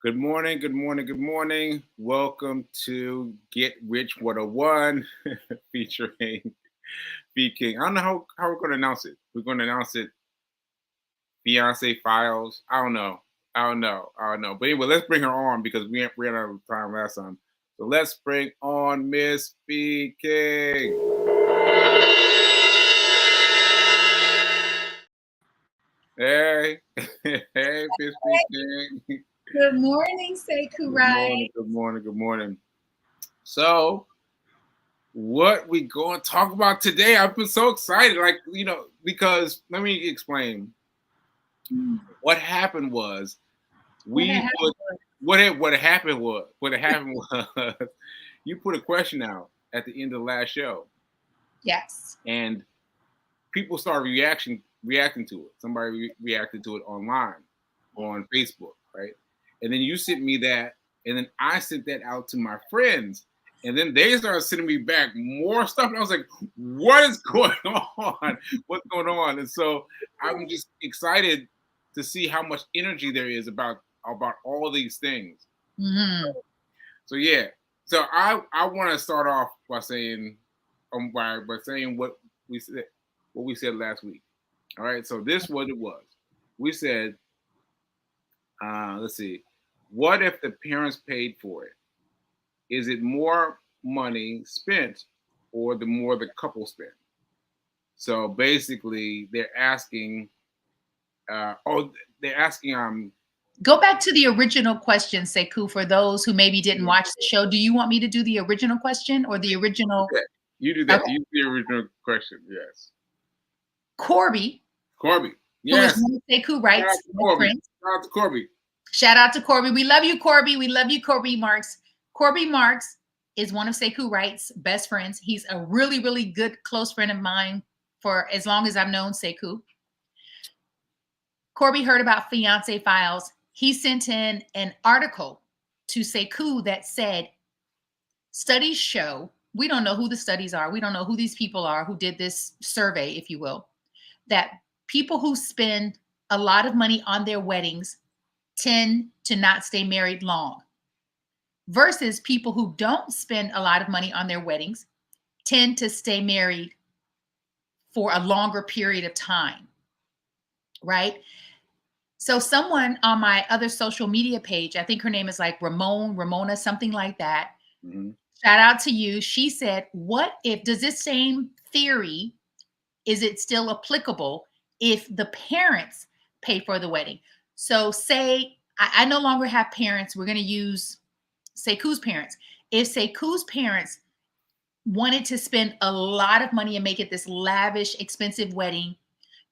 Good morning, good morning, good morning. Welcome to Get Rich 101 featuring B King. I don't know how we're going to announce it. We're going to announce it Beyonce Files. I don't know. But anyway, let's bring her on because we ran out of time last time. So let's bring on Miss B King. Hey, hey, Miss B King. Good morning, Sekou Good morning, Right. good morning, good morning. So, what we going to talk about today? I've been so excited, because let me explain. What happened was What we happened? put what happened was you put a question out at the end of the last show, Yes. and people started reacting to it. Somebody reacted to it online on Facebook, right? And then you sent me that, and then I sent that out to my friends, and then they started sending me back more stuff. And I was like, "What is going on? What's going on?" And so I'm just excited to see how much energy there is about all these things. Hmm. So yeah, so I want to start off by saying by saying what we said last week. All right, so this what it was. We said, let's see, what if the parents paid for it? Is it more money spent, or the more the couple spent? So basically, they're asking Go back to the original question, Sekou, for those who maybe didn't you watch the show. Do you want me to do the original question or the do original? that. You do Okay. that. You do the original question. Yes, Corby, Corby. who is Yes, one of Sekou shout out Wright's to best Corby. friends. Shout out to Corby. Shout out to Corby. We love you, Corby. We love you, Corby Marks. Corby Marks is one of Sekou Wright's best friends. He's a really, really good close friend of mine for as long as I've known Sekou. Corby heard about Fiance Files. He sent in an article to Sekou that said, studies show, we don't know who the studies are, we don't know who these people are who did this survey, if you will, that people who spend a lot of money on their weddings tend to not stay married long, versus people who don't spend a lot of money on their weddings tend to stay married for a longer period of time, right? So someone on my other social media page, I think her name is like Ramona, something like that. Mhm. Shout out to you. She said, what if, does this same theory, is it still applicable if the parents pay for the wedding? So say I no longer have parents. We're going to use Sekou's parents. If Sekou's parents wanted to spend a lot of money and make it this lavish, expensive wedding,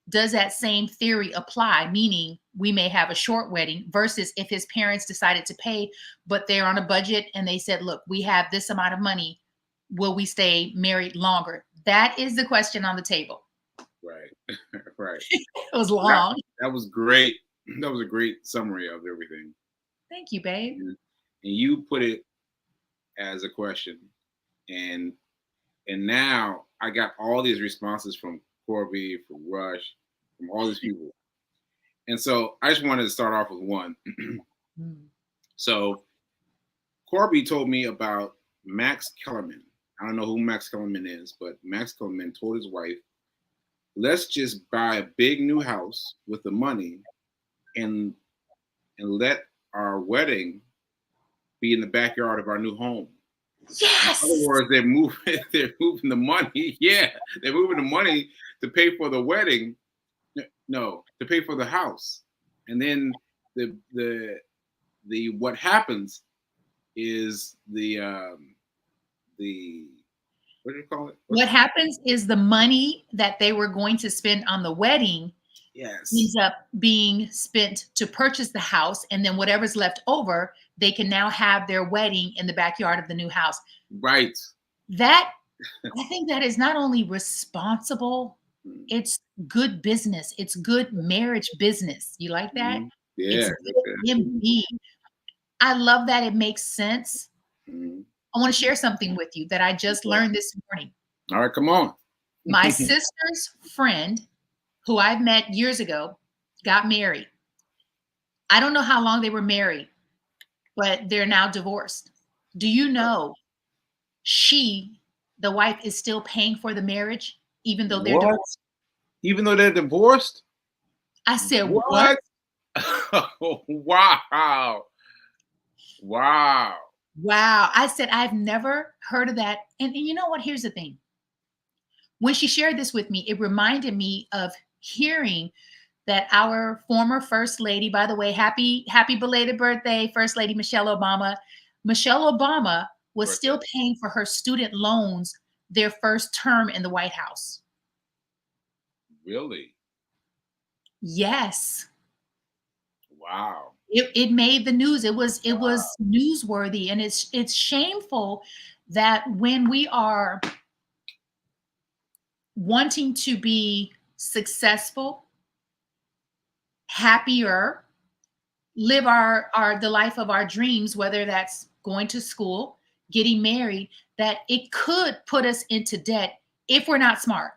does that same theory apply? Meaning we may have a short wedding versus if his parents decided to pay, but they're on a budget and they said, look, we have this amount of money. Will we stay married longer? That is the question on the table. Right, right. It was That long. that was great. That was a great summary of everything. Thank you, babe. And you put it as a question, and now I got all these responses from Corby, from Rush, from all these people. And so I just wanted to start off with one. Mm. So Corby told me about Max Kellerman. I don't know who Max Kellerman is, but Max Kellerman told his wife, let's just buy a big new house with the money and let our wedding be in the backyard of our new home. In other Yes. words, they're moving they're moving the money. Yeah, they're moving the money to pay for the wedding. No, to pay for the house. And then the what happens is the what do you call it? What happens is the money that they were going to spend on the wedding Yes, ends up being spent to purchase the house. And then whatever's left over, they can now have their wedding in the backyard of the new house. right. That, I think that is not only responsible, Mhm. it's good business. It's good marriage business. You like that? Yeah, It's that's it. B. I love that. It makes sense. Mhm. I want to share something with you that I just Okay. learned this morning. All right, come on. My sister's friend, who I've met years ago, got married. I don't know how long they were married, but they're now divorced. Do you know the wife, is still paying for the marriage, even though they're What? divorced? Even though they're divorced? I said, what? What? Wow. Wow. Wow. I said, I've never heard of that. And you know what? Here's the thing. When she shared this with me, it reminded me of hearing that our former first lady, by the way, happy belated birthday, First Lady Michelle Obama. Michelle Obama was still paying for her student loans their first term in the White House. Really? Yes. Wow. It made the news. It was newsworthy, and it's shameful that when we are wanting to be successful, happier, live the life of our dreams, whether that's going to school, getting married, that it could put us into debt if we're not smart.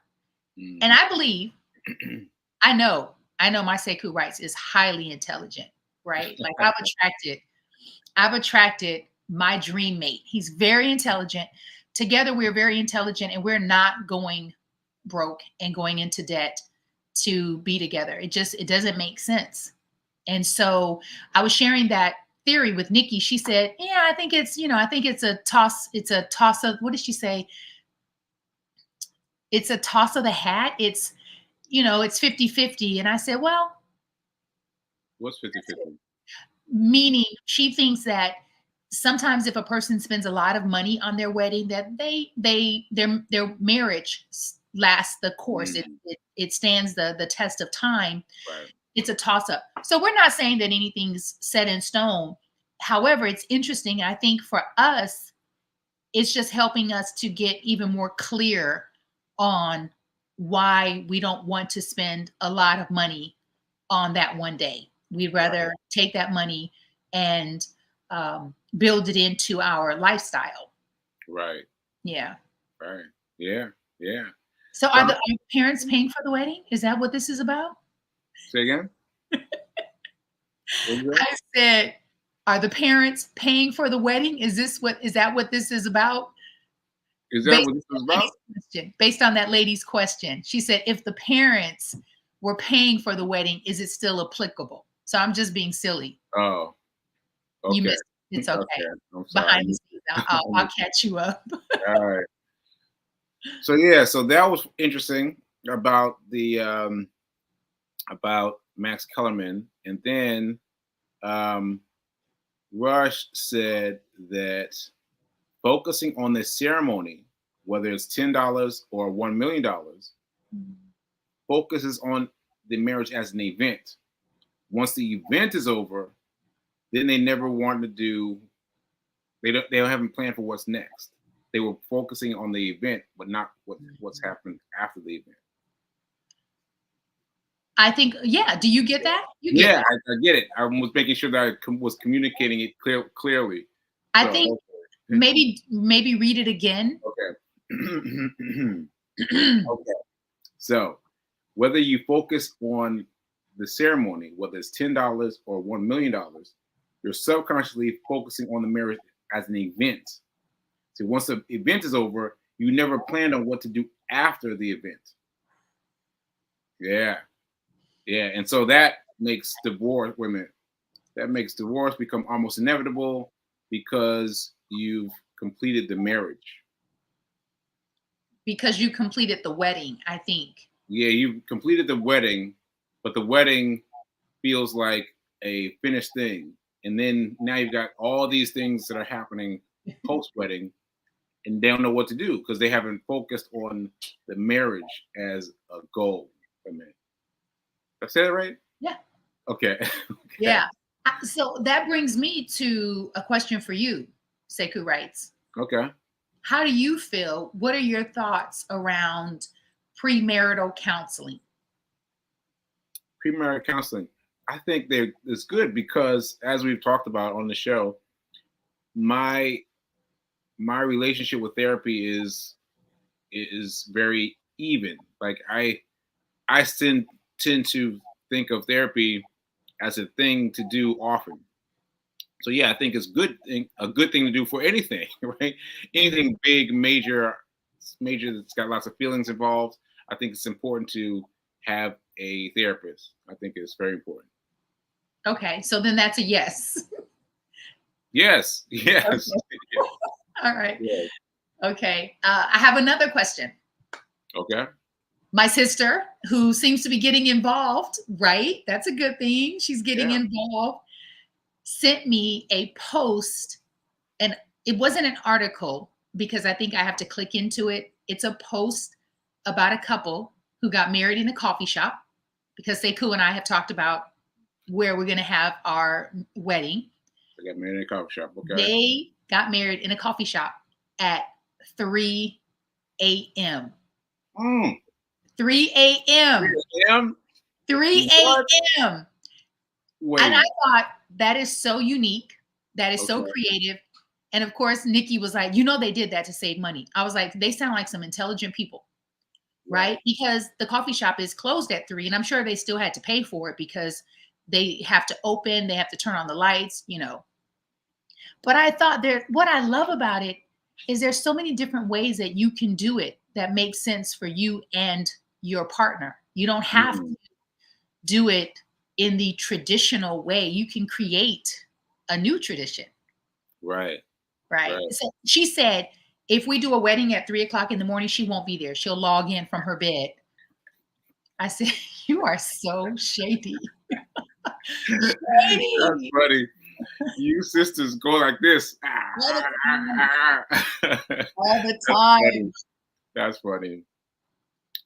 Mm. And I believe, I know my Sekou Wrights is highly intelligent, right? Like I've attracted my dream mate. He's very intelligent. Together, we're very intelligent, and we're not going broke and going into debt to be together. It doesn't make sense. And so I was sharing that theory with Nikki. She said, yeah, I think it's a toss. It's a toss of, what did she say? It's a toss of the hat. It's 50-50. And I said, well, what's 50-50? Meaning she thinks that sometimes if a person spends a lot of money on their wedding, that their marriage lasts the course. It stands the test of time. Right. It's a toss up. So we're not saying that anything's set in stone. However, it's interesting. I think for us, it's just helping us to get even more clear on why we don't want to spend a lot of money on that one day. We'd rather take that money and build it into our lifestyle. Right. Yeah. Right. Yeah. Yeah. So are the parents paying for the wedding? Is that what this is about? Say again? I said, are the parents paying for the wedding? Is that what this is about? Is that what this is about? Based on that lady's question. She said, if the parents were paying for the wedding, is it still applicable? So I'm just being silly. Oh, okay. You missed it. It's okay. I'm sorry. Behind the scenes, I'll catch you up. All right. So yeah, so that was interesting about the about Max Kellerman, and then Rush said that focusing on the ceremony, whether it's $10 or $1 million, focuses on the marriage as an event. Once the event is over, then they never want to do. They haven't planned for what's next. They were focusing on the event, but not what's happened after the event. I think, yeah. Do you get that? I get it. I was making sure that I was communicating it clearly. I think maybe read it again. Okay. Okay. So whether you focus on the ceremony, whether it's $10 or $1 million, you're subconsciously focusing on the marriage as an event. So once the event is over, you never planned on what to do after the event. Yeah. Yeah. And so that makes divorce, that makes divorce become almost inevitable because you've completed the marriage. Because you completed the wedding, I think. Yeah, you completed the wedding, but the wedding feels like a finished thing. And then now you've got all these things that are happening post-wedding, and they don't know what to do because they haven't focused on the marriage as a goal. I mean, did I say that right? Yeah. Okay. Yeah. So that brings me to a question for you, Sekou Wrights. Okay. How do you feel? What are your thoughts around premarital counseling? Premarital counseling. I think it's good because, as we've talked about on the show, my relationship with therapy is very even. Like I tend to think of therapy as a thing to do often. So yeah, I think it's a good thing to do for anything, right? Anything big, major that's got lots of feelings involved. I think it's important to have a therapist. I think it's very important. Okay, so then that's a yes. Yes, yes, Okay. All right. yes. Okay. I have another question. Okay. My sister, who seems to be getting involved, right? That's a good thing. She's getting Yeah. involved. Sent me a post, and it wasn't an article because I think I have to click into it. It's a post about a couple who got married in a coffee shop because Sekou and I have talked about where we're going to have our wedding. I got married in a coffee shop. Okay. They got married in a coffee shop at 3 a.m. Mm. 3 a.m. 3 a.m. 3 What? a.m. And I Wait. thought that is so unique. That is so Okay. creative. And of course, Nikki was like, you know, they did that to save money. I was like, they sound like some intelligent people, right? Because the coffee shop is closed at 3, and I'm sure they still had to pay for it because they have to open, they have to turn on the lights, you know. But I thought what I love about it is there's so many different ways that you can do it that makes sense for you and your partner. You don't have to do it in the traditional way. You can create a new tradition. Right. Right. Right. So she said, if we do a wedding at 3 o'clock in the morning, she won't be there. She'll log in from her bed. I said, you are so shady. That's Shady. funny. You sisters go like this. All the time. That's All the time. funny. That's funny.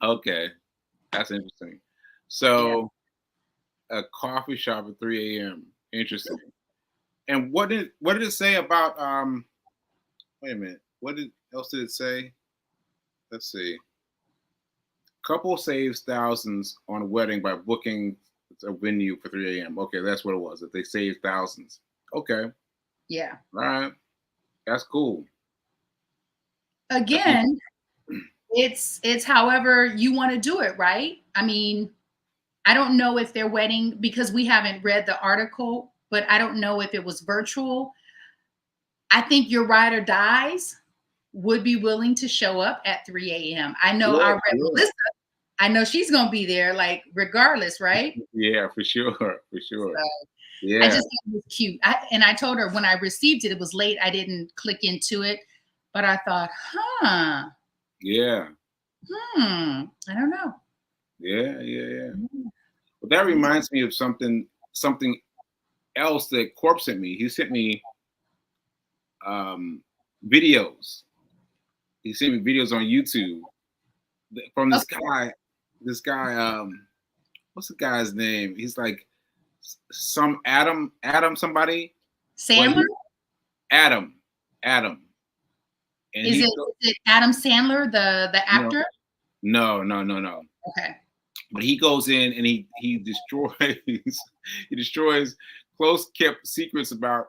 Okay. That's interesting. Yeah. So a coffee shop at 3 a.m. Interesting. And what did it say about wait a minute. What else did it say? Let's see. Couple saves thousands on a wedding by booking a venue for 3 a.m. Okay, that's what it was. That they saved thousands. Okay. Yeah. All right. That's cool. Again, it's however you want to do it, right? I mean, I don't know if their wedding, because we haven't read the article, but I don't know if it was virtual. I think your ride or dies would be willing to show up at 3 a.m. I know Yeah, our rep sure. Melissa, I know she's gonna be there, like regardless, right? Yeah, for sure. For sure. So I Yeah. just thought it was cute. I told her when I received it, it was late. I didn't click into it, but I thought, Yeah. I don't know. Yeah. Yeah. Yeah. But that reminds me of something else that Corp sent me. He sent me videos. He sent me videos on YouTube from this Okay. guy. This guy, what's the guy's name? He's like some Adam somebody. Well, Sandler? Adam, and Is he it Adam Sandler, the no, actor? no. Okay. But he goes in and he destroys he destroys close kept secrets about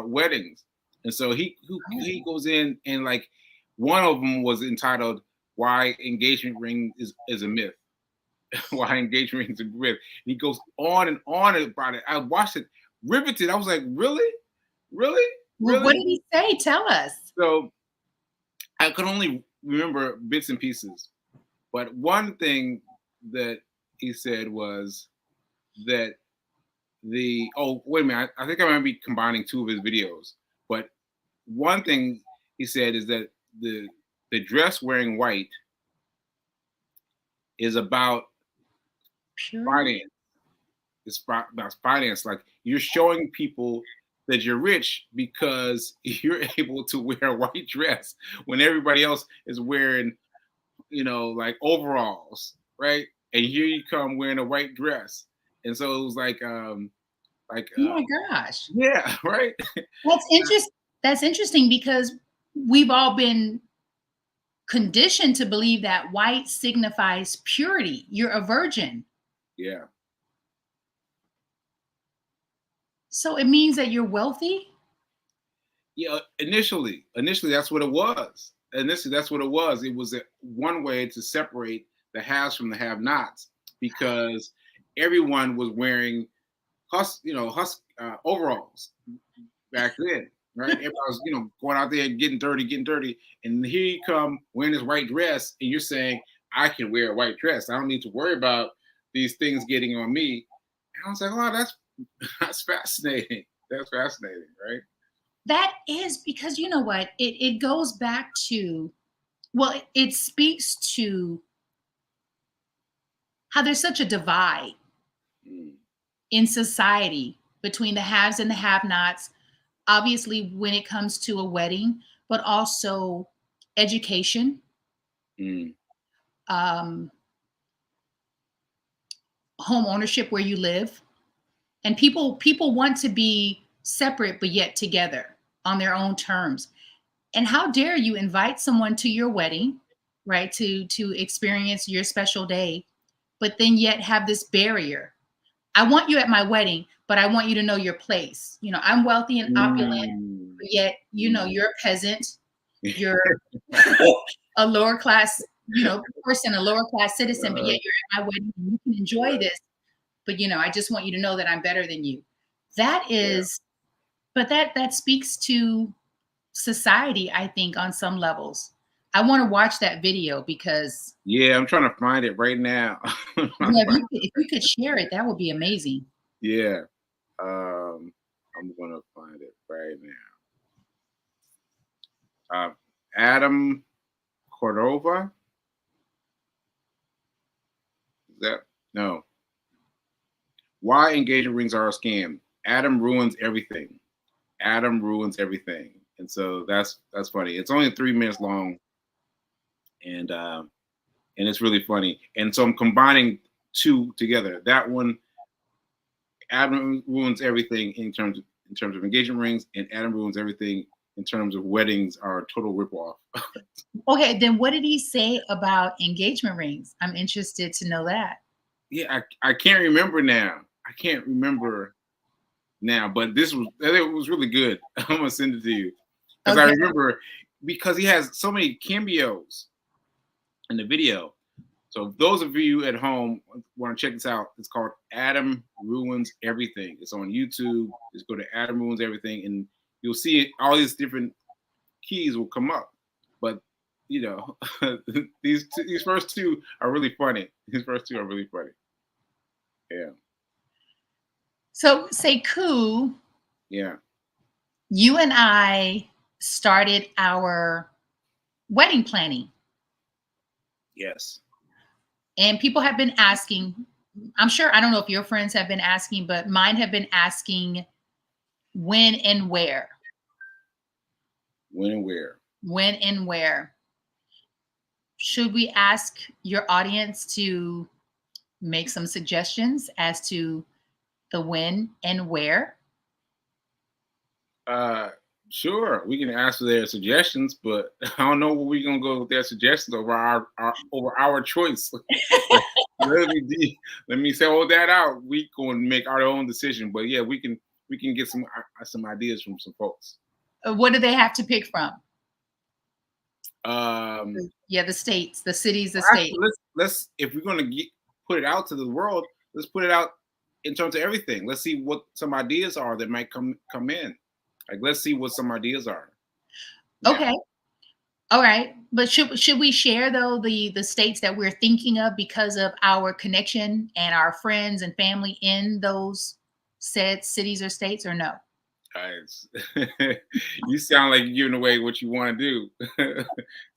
weddings, and so he goes in and like one of them was entitled "Why Engagement Ring is a Myth." Why engagement rings a myth. And he goes on and on about it. I watched it, riveted. I was like, really, really, Well, what really. did he say? Tell us. So I could only remember bits and pieces, but one thing that he said was that wait a minute, I think I might be combining two of his videos, but one thing he said is that the dress wearing white is about Purity? finance. It's about finance. Like you're showing people that you're rich because you're able to wear a white dress when everybody else is wearing, like overalls, right? And here you come wearing a white dress. And so it was like Oh my gosh. yeah, right? That's interesting because we've all been conditioned to believe that white signifies purity. You're a virgin. Yeah. So it means that you're wealthy? Yeah, initially that's what it was. Initially that's what it was. It was one way to separate the haves from the have-nots because everyone was wearing overalls. back then, right? Everybody was, going out there and getting dirty, and here you come wearing this white dress, and you're saying, I can wear a white dress. I don't need to worry about these things getting on me. And I was like, oh, that's fascinating. That's fascinating, right? That is because you know what? It goes back to, well, it speaks to how there's such a divide Mm. in society between the haves and the have-nots. Obviously, when it comes to a wedding, but also education, Mm. um, home ownership where you live, and people want to be separate but yet together on their own terms. And how dare you invite someone to your wedding, right? To experience your special day, but then yet have this barrier. I want you at my wedding, but I want you to know your place. I'm wealthy and opulent, Mm. but yet, Mm. you're a peasant, you're a lower class, person, a lower class citizen, but Uh, yet you're at my wedding and you can enjoy this. But I just want you to know that I'm better than you. That yeah. is, but that speaks to society, I think, on some levels. I want to watch that video because Yeah, I'm trying to find it right now. if you could share it, that would be amazing. Yeah. I'm gonna find it right now. Adam Cordova. Is that no? Why engagement rings are a scam? Adam ruins everything. Adam ruins everything. And so that's funny. It's only 3 minutes long, and it's really funny. And so I'm combining two together. That one, Adam ruins everything in terms of engagement rings, and Adam ruins everything in terms of weddings are a total ripoff. Okay, then what did he say about engagement rings? I'm interested to know that. Yeah, I can't remember now. I can't remember now, but it was really good. I'm gonna send it to you because I Okay. remember because he has so many cameos in the video. So those of you at home want to check this out, it's called Adam Ruins Everything. It's on YouTube. Just go to Adam Ruins Everything, and you'll see all these different keys will come up. But you know, these first two are really funny. These first two are really funny. Yeah, So, Sekou, yeah, you and I started our wedding planning, yes. and people have been asking. I'm sure, I don't know if your friends have been asking, but mine have been asking when and where. When and where? When and where. Should we ask your audience to make some suggestions as to the when and where? Uh, sure. We can ask for their suggestions, but I don't know where we're gonna go with their suggestions over our choice. Let me say all that out. We going to make our own decision, but yeah, we can get some ideas from some folks. What do they have to pick from? Um, Yeah, the states, the cities, the states. actually, let's if we're gonna put it out to the world, let's put it out in terms of everything. Let's see what some ideas are that might come in. Like, let's see what some ideas are. Yeah. Okay. All right. But should we share though the states that we're thinking of because of our connection and our friends and family in those said cities or states, or no? Guys, you sound like you're giving away what you want to do.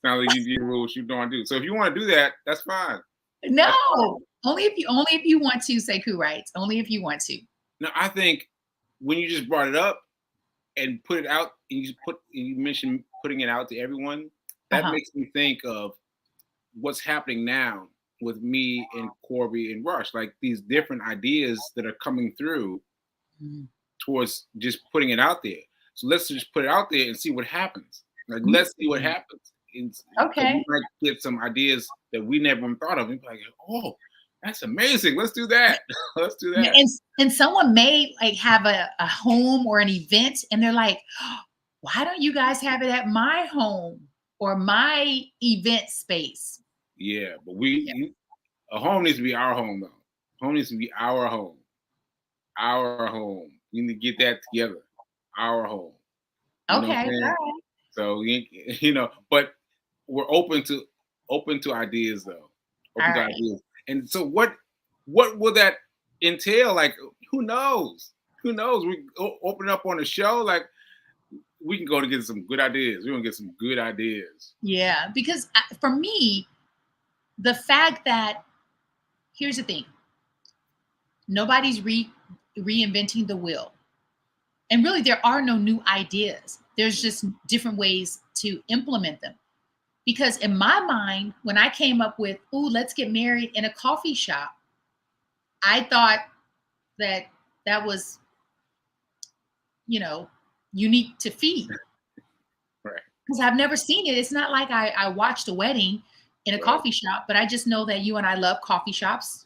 Sound like you're giving away what you don't want to do. So if you want to do that, that's fine. No. That's fine. Only if you want to, Sekou writes. Only if you want to. Now, I think when you just brought it up and put it out, and you mentioned putting it out to everyone, that Uh-huh. makes me think of what's happening now with me and Corby and Rush, like these different ideas that are coming through Mm. towards just putting it out there. So let's just put it out there and see what happens. Like, let's see what Mm. happens. Because we Okay. might get some ideas that we never even thought of. We'd be like, oh, that's amazing. Let's do that. Let's do Yeah, that. and someone may like have a home or an event and they're like, "Oh, why don't you guys have it at my home or my event space?" Yeah, but Yeah. a home needs to be our home though. Home needs to be our home. Our home. We need to get that together. our home. You know what Okay, I'm all saying? right. So but we're open to ideas though. All Open to right. ideas. And so what will that entail? Like who knows? Who knows? We open up on a show, like we can go to get some good ideas. We're gonna get some good ideas. Yeah, because for me, the fact that here's the thing, nobody's reinventing the wheel. And really, there are no new ideas. There's just different ways to implement them. Because in my mind, when I came up with, "Ooh, let's get married in a coffee shop," I thought that that was, you know, unique to Fee. Right. Because I've never seen it. It's not like I watched a wedding in a Right. coffee shop, but I just know that you and I love coffee shops.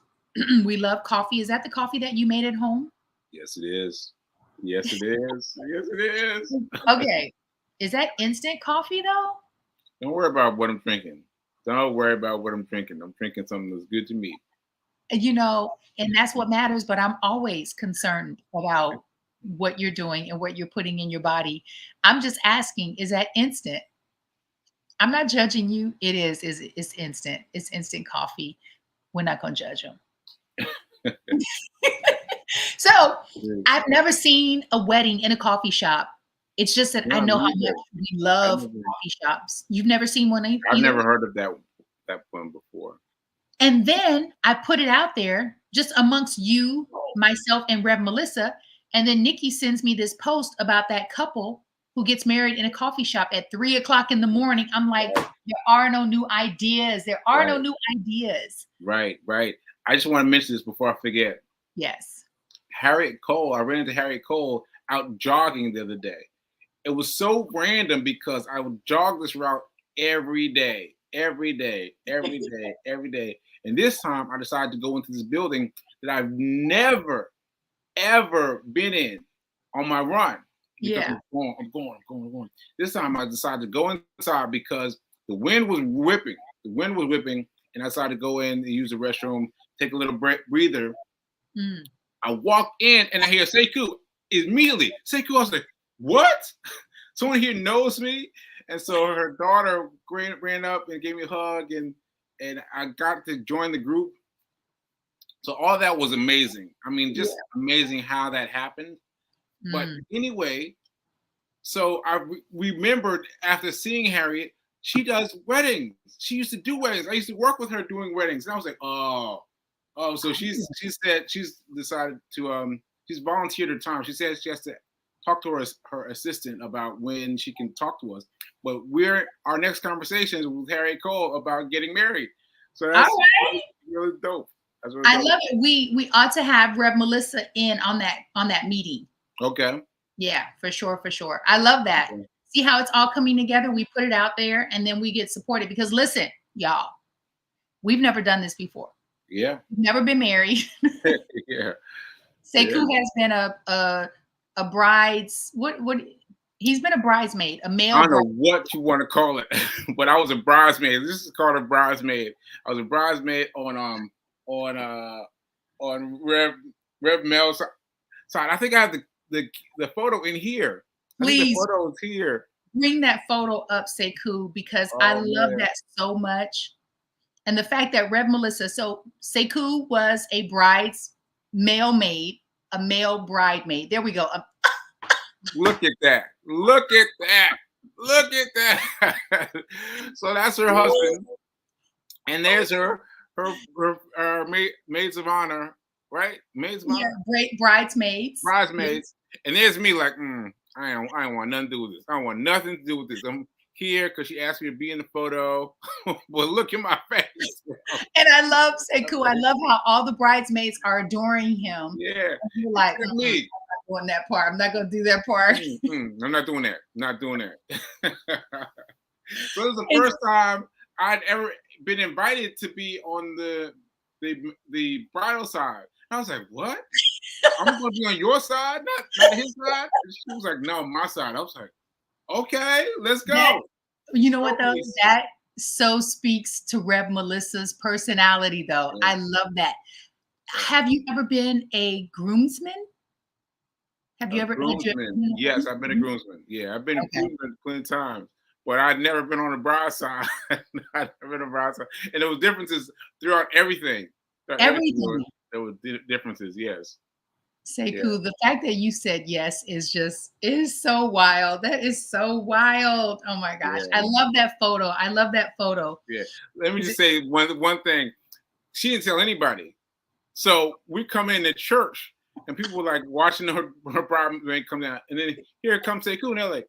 We love coffee. Is that the coffee that you made at home? Yes, it is. Yes, it is. Yes, it is. Okay. Is that instant coffee though? Don't worry about what I'm drinking. Don't worry about what I'm drinking. I'm drinking something that's good to me. And that's what matters. But I'm always concerned about what you're doing and what you're putting in your body. I'm just asking, is that instant? I'm not judging you. It is. It's instant. It's instant coffee. We're not gonna judge them. So I've never seen a wedding in a coffee shop. It's just that I No, know how me much either. we I love never, coffee shops. You've never seen one I've either? never heard of that one before. And then I put it out there just amongst you, myself, and Rev Melissa. And then Nikki sends me this post about that couple who gets married in a coffee shop at 3 o'clock in the morning. I'm like, there are no new ideas. There are no Right, new ideas. right, right. I just want to mention this before I forget. Yes. Harriet Cole, I ran into Harriet Cole out jogging the other day. It was so random because I would jog this route every day, every day, every day, every day. And this time I decided to go into this building that I've never, ever been in on my run because Yeah. I'm going. This time I decided to go inside because the wind was whipping. The wind was whipping, and I decided to go in and use the restroom, take a little breather. Mm. I walk in and I hear Sekou immediately. Sekou, I was like, what? Someone here knows me. And so her daughter ran up and gave me a hug, and I got to join the group. So all that was amazing. I mean, Yeah. just amazing how that happened. But anyway, so I remembered after seeing Harriet, she does weddings. She used to do weddings. I used to work with her doing weddings. And I was like, oh, so she said she's decided to she's volunteered her time. She says she has to talk to her assistant about when she can talk to us. But our next conversation is with Harriet Cole about getting married. So that's All right. really dope. That's really I dope. love it. We ought to have Rev Melissa in on that meeting. Okay. Yeah, for sure, for sure. I love that. Okay. See how it's all coming together? We put it out there and then we get supported because listen, y'all, we've never done this before. Yeah. We've never been married. Yeah. Sekou has been a bride's what he's been a bridesmaid, a male I don't know bride. what you want to call it, but I was a bridesmaid. This is called a bridesmaid. I was a bridesmaid on Rev Mel's side. I think I have the photo in here. Please I think the photo is here. bring that photo up, Sekou, because I Oh love man. that so much. And the fact that Rev Melissa, so Sekou was a bride's male maid, a male bridemaid. There we go. Look at that. Look at that. Look at that. So that's her husband. And there's her maids of honor, right? Maids of honor. Yeah, great bridesmaids. Bridesmaids. And there's me like, I don't want nothing to do with this. I don't want nothing to do with this. I'm here because she asked me to be in the photo. But look at my face. And I love Sekou. I love how all the bridesmaids are adoring him. Yeah. You're like, me. I'm not doing that part. I'm not going to do that part. I'm not doing that. Not doing that. So this is the first time I'd ever been invited to be on the bridal side. I was like, what? I'm going to be on your side, not his side? And she was like, no, my side. I was like, okay, let's go. You know what, though? That so speaks to Rev Melissa's personality, though. I love that. Have you ever been a groomsman? Have A you ever? Have you ever groomsman. been a Yes, I've been a groomsman? groomsman. Yeah, I've been a Okay. groomsman plenty of times, but I've never been on the bride side. I've never been on the bride side, and there was differences throughout everything. Throughout everything, Everything. there was differences. Yes. Yeah. Sekou, the fact that you said yes is so wild. That is so wild. Oh my gosh. Yeah. I love that photo. I love that photo. Yeah. Let me Is just it say one thing. She didn't tell anybody. So we come in the church, and people were like watching her bridesmaid come down, and then here comes Sekou, and they're like,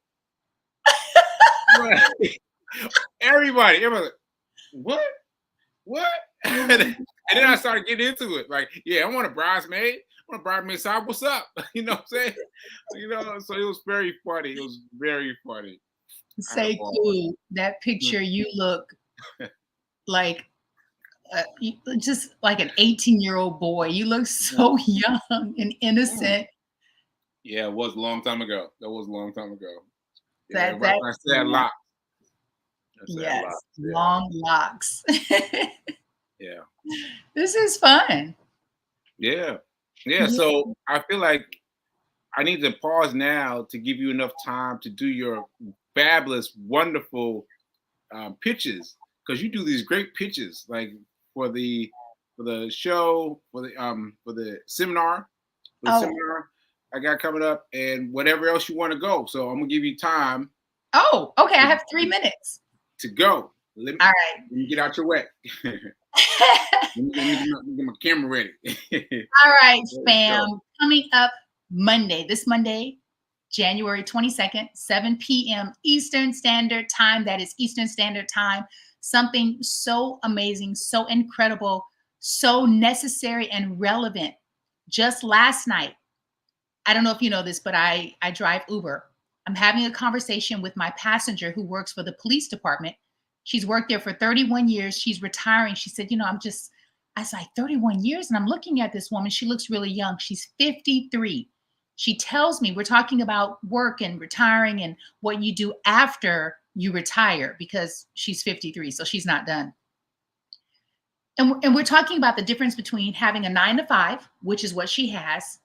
"What?" Everybody like, "What? What?" And then I started getting into it. Like, yeah, I want a bridesmaid. I want a bridesmaid side. What's up? You know what I'm saying? So it was very funny. It was very funny. I had a ball. Sekou, that picture, you look like just like an 18-year-old boy. You look so young and Mm. innocent. Yeah, it was a long time ago. That was a long time ago. Yeah, That right. that I said a lot. I said a lot. yes, Yeah. long locks. Yeah. This is fun. Yeah. Yeah. Yeah. So I feel like I need to pause now to give you enough time to do your fabulous, wonderful pitches, because you do these great pitches, like for the show, for the seminar, Oh, I got coming up, and whatever else you want to go. So I'm gonna give you time oh, okay. I to, have 3 minutes. to go. Let me, All let me get out your way. right. Let me get my camera ready. All right, Let's fam. go. Coming up this Monday, January 22nd, 7 p.m. Eastern Standard Time. That is Eastern Standard Time. Something so amazing, so incredible, so necessary and relevant. Just last night, I don't know if you know this, but I drive Uber. I'm having a conversation with my passenger who works for the police department. She's worked there for 31 years. She's retiring. She said, I was like, 31 years. And I'm looking at this woman. She looks really young. She's 53. She tells me, we're talking about work and retiring and what you do after you retire, because she's 53. So she's not done. And we're talking about the difference between having a 9 to 5, which is what she has,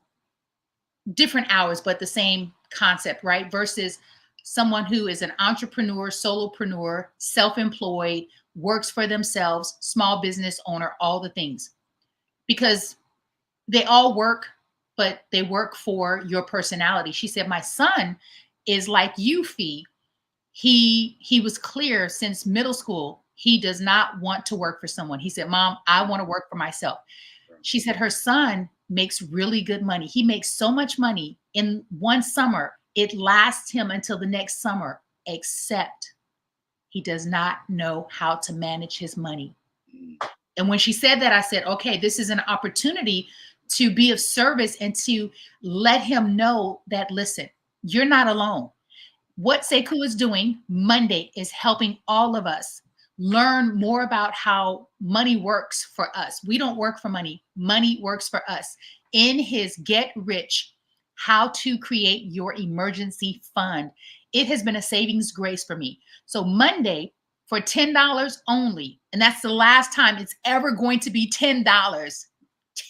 different hours, but the same concept, right? Versus someone who is an entrepreneur, solopreneur, self-employed, works for themselves, small business owner, all the things. Because they all work, but they work for your personality. She said, my son is like you, Fee. He was clear since middle school. He does not want to work for someone. He said, Mom, I want to work for myself. She said her son makes really good money. He makes so much money in one summer, it lasts him until the next summer, except he does not know how to manage his money. And when she said that, I said, okay, this is an opportunity to be of service and to let him know that, listen, you're not alone. What Sekou is doing Monday is helping all of us learn more about how money works for us. We don't work for money. Money works for us. In his Get Rich, How to Create Your Emergency Fund. It has been a savings grace for me. So Monday, for $10 only, and that's the last time it's ever going to be $10.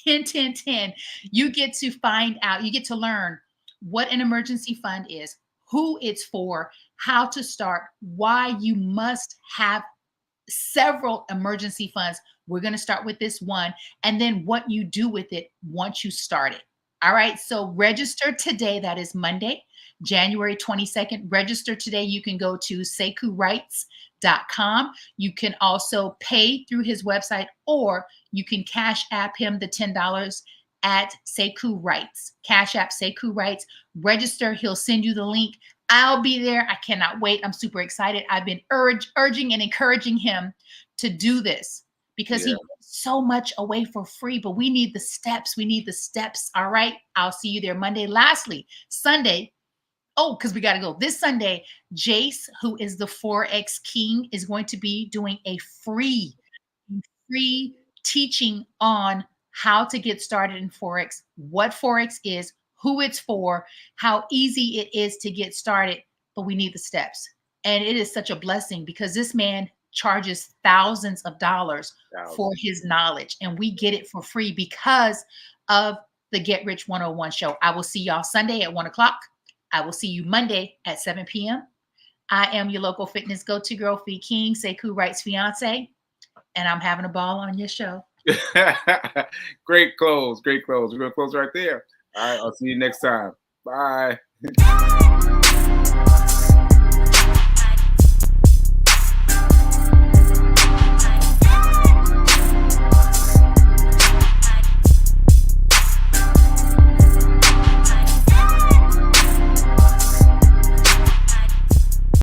10, 10, 10. You get to find out, you get to learn what an emergency fund is, who it's for, how to start, why you must have several emergency funds. We're going to start with this one, and then what you do with it once you start it. All right. So register today. That is Monday, January 22nd. Register today. You can go to SekouWrites.com. You can also pay through his website, or you can cash app him the $10 at Sekou Writes. Cash app Sekou Writes. Register. He'll send you the link. I'll be there. I cannot wait. I'm super excited. I've been urging and encouraging him to do this because he gives so much away for free, but we need the steps. We need the steps. All right. I'll see you there Monday. Lastly, Sunday. Oh, because we got to go. This Sunday, Jace, who is the Forex King, is going to be doing a free teaching on how to get started in Forex, what Forex is, who it's for, how easy it is to get started, but we need the steps. And it is such a blessing because this man charges thousands of dollars for his knowledge, and we get it for free because of the Get Rich 101 show. I will see y'all Sunday at 1 o'clock. I will see you Monday at 7 p.m. I am your local fitness go-to girl, Fee King, Sekou Wright's fiance, and I'm having a ball on your show. Great close. Great close. We're going to close right there. All right. I'll see you next time. Bye.